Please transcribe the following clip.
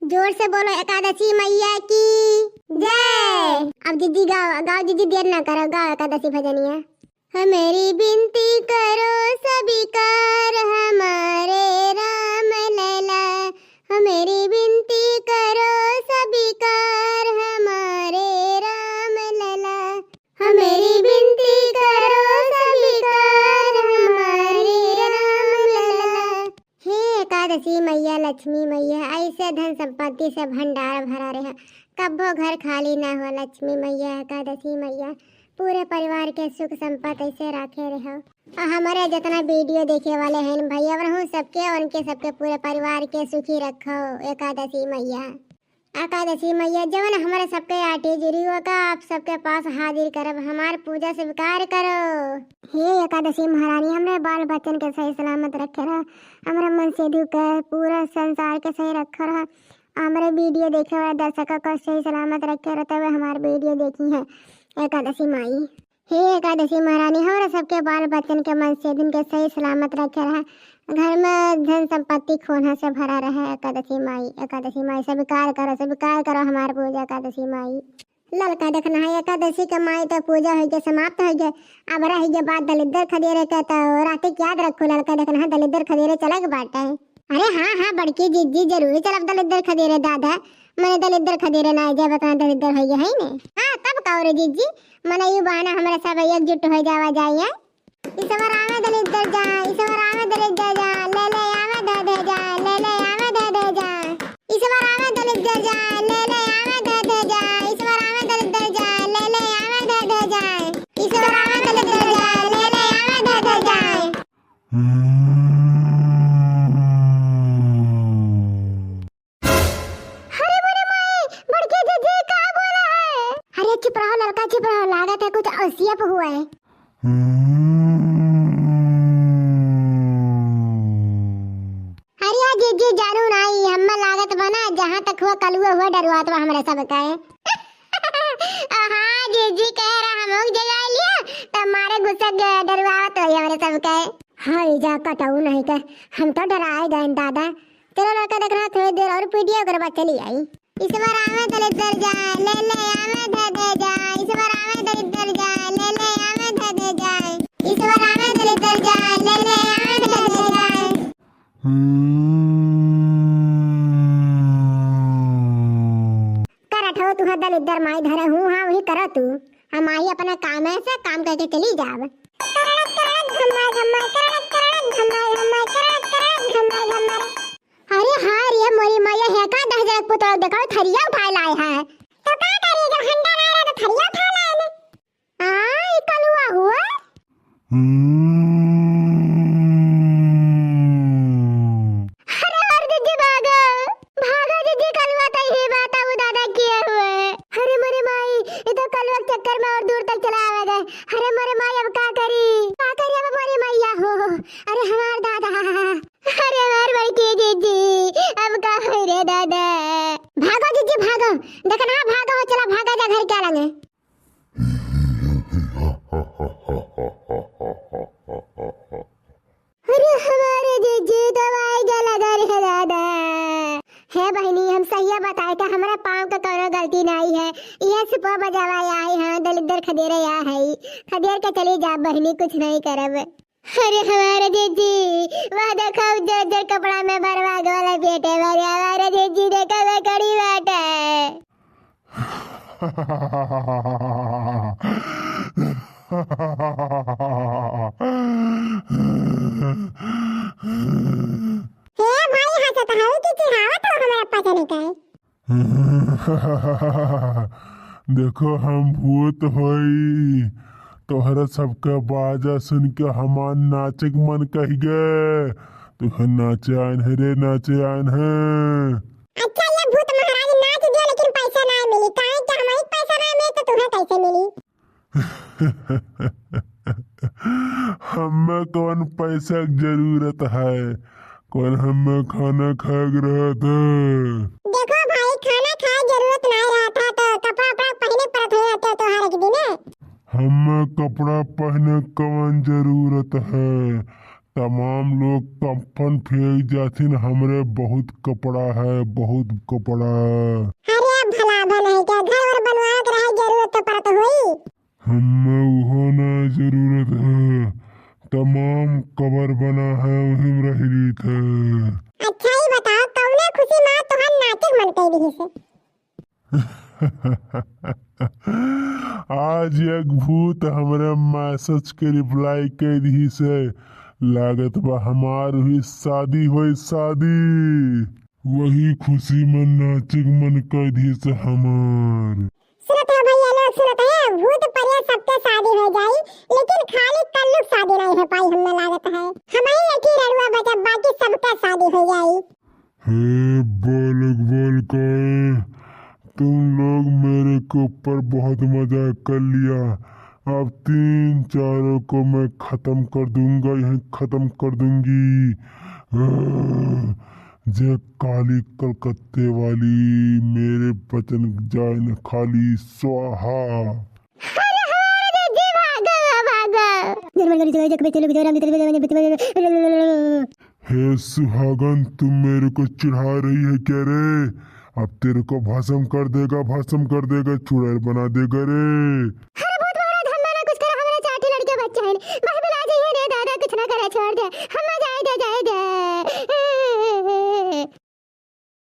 जोर से बोलो, एकादशी मैया की जय। अब दीदी गाओ गाओ दीदी, देर ना करो, गाओ एकादशी भजनिया। मेरी विनती करो स्वीकार हमारे राम लला, मेरी विनती करो स्वीकार हमारे राम लला, मेरी विनती करो स्वीकार हमारे राम लला। हे एकादशी मैया, लक्ष्मी मैया, ऐसे धन संपत्ति से भंडार भरा रहे, कब्बो घर खाली ना हो। लक्ष्मी मैया, एकादशी मैया, पूरे परिवार के सुख संपत्ति ऐसे रखे रहो। और हमारे जितना वीडियो देखे वाले हैं भैया बहन सबके, उनके सबके पूरे परिवार के सुखी रखो। एकादशी मैया, एकादशी मैया, जवन हमारे सबके आटे जुड़ियों का आप सबके पास हाजिर करब, हमार पूजा स्वीकार करो। हे एकादशी महारानी, हमरे बाल बच्चन के सही सलामत रखे रह, हमारे मन से दुख पूरा संसार के सही रखे रह, हमारे वीडियो देखे वाले दर्शकों को सही सलामत रखे रहते हुए हमारे वीडियो देखी है एकादशी माई। हे एकादशी महारानी, हमारे सबके बाल बच्चन के मन से दिन के सही सलामत रखे रहे, घर में धन संपत्ति खोना से भरा रहे। एकादशी माई, एकादशी माई, स्वीकार करो हमारे पूजा। एकादशी माई, ललका देखना है एकादशी के माई तो पूजा हो गया, समाप्त हो गया। अब रह गया बात दलिद्र खदेरे का, तो रात याद रखो, ललका देखना है दलिद्र खदेरे चला के बाटा है। अरे हाँ, बड़की जीजी जरूर चलब दलिद्र खदेरे। दादा मैंने दलिद्र खदेरे ना जब बता दलिद्र हो गया है ने। हाँ तब कहो रे जीजी, मने यू बहाना हमारे सब एकजुट हो जावा जाए। इस बार आवे दलिद्र जा, इस बार आवे दलिद्र जा, ले ले आवे दे दे जा, ले ले आवे दे दे जा। इस बार आवे दलिद्र जा, ले ले आवे दे दे जा, इस बार आवे दलिद्र जा, ले ले आवे दे दे जा, इस बार आवे दलिद्र जा, ले ले आवे दे दे जा। अरे बोले माए, बड़के जीजी का बोला है? अरे चुप रहो लड़का, चुप रहो, लागत है कुछ औसियत हुआ है। जी जानू नहीं, हम लागत बना जहाँ तक हुआ कलुआ हुआ डरुआत हुआ हमारे सब का है। हाँ जी कह रहा हम लोग जगा लिया तो हमारे गुस्सा डरुआत हो हमारे सब का है। हाँ जा कटाऊ नहीं कर, हम तो डराए गए दादा। चलो लड़का देख रहा थोड़ी देर और वीडियो कर बाद चली आई। इस बार आवे दलिद्र जा, ले ले आवे दे दे जा, इस बार आवे दलिद्र जा, ले ले आवे दे दे जा, इस बार आवे दलिद्र जा, ले ले आवे दे दे जा। तुहा दलिद्र माई धरे हूँ, हाँ वही करो तू। हम आई अपना काम है से काम करके चली जाब। अरे हाँ रे मोरी मैया है का 10,000 पुतला देखो थरिया उठा लाए है। तो क्या करेगा, हंडा ला रहा तो थरिया उठा लाए ने। हाँ कलुआ हुआ। हमारा पाँव का कोनो गलती नहीं है, यह सुपा बजावा आई हाँ दलिद्र खदेरे या है, खदेर के चली जा बहनी, कुछ नहीं करब। अरे हमारे जीजी वह देखो जर कपड़ा में भरवा वाला बेटे भरे, हमारे जीजी देखो वह कड़ी बात है। भाई हंसता है कि चिढ़ावा तो हमारा पता नहीं क्या है। देखो हम भूत होई, तोहरा सबका बाजा सुन के हमार नाचे के मन कह गए, तुहर नाचे आन है रे, नाचे आन है। अच्छा ये भूत महाराज नाच दिया लेकिन पैसा ना मिली, काहे कि हमारी पैसा ना मिले तो तुम्हें कैसे मिली? हमें कौन पैसा की जरूरत है, कौन हमें खाना खा रहा था। देखो भाई खाना खाए जरूरत नहीं रहा था तो कपड़ा पहने पड़त है त्योहार के दिन। हमें कपड़ा पहने कौन जरूरत है, तमाम लोग कफन फेंक जाथिन, हमरे बहुत कपड़ा है, बहुत कपड़ा। अरे भला भला है क्या घर और बनवाए के रहे जरूरत तो पड़त होई। हमें होना जरूरत है, तमाम कबर बना है वही में रही थे। अच्छा ही बताओ कौने खुशी मां तोहर नाचक मन कई रही से। आज एक भूत हमरे मैसेज के रिप्लाई कर दी से, लागत बा हमार हुई शादी हुई शादी, वही खुशी में नाचक मन कर दी से हमार। सुनत है भैया लोग, सुनत है भूत परिया सबके शादी हो जाई, लेकिन खाली कल्लुक शादी नहीं हो पाई हमें लागत है। हमारी एक ही रड़ुआ बचा, बाकी सबका शादी हो जाई। हे बालक बालिकाएं, तुम लोग मेरे के ऊपर बहुत मजाक कर लिया। अब 3-4 को मैं खत्म कर दूंगा, यहीं खत्म कर दूंगी। जे काली कलकत्ते वाली मेरे वचन जाए न खाली स्वाहा। हे सुहागन, तुम मेरे को चिढ़ा रही है क्या रे? अब तेरे को भस्म कर देगा, भस्म कर देगा, चुड़ैल बना देगा रे। अरे भूत महाराज, हम ना कुछ करा, हमारे चाटी लड़के बच्चा है, बाहर आ जाइए रे दादा, कुछ ना करे छोड़ दे हम।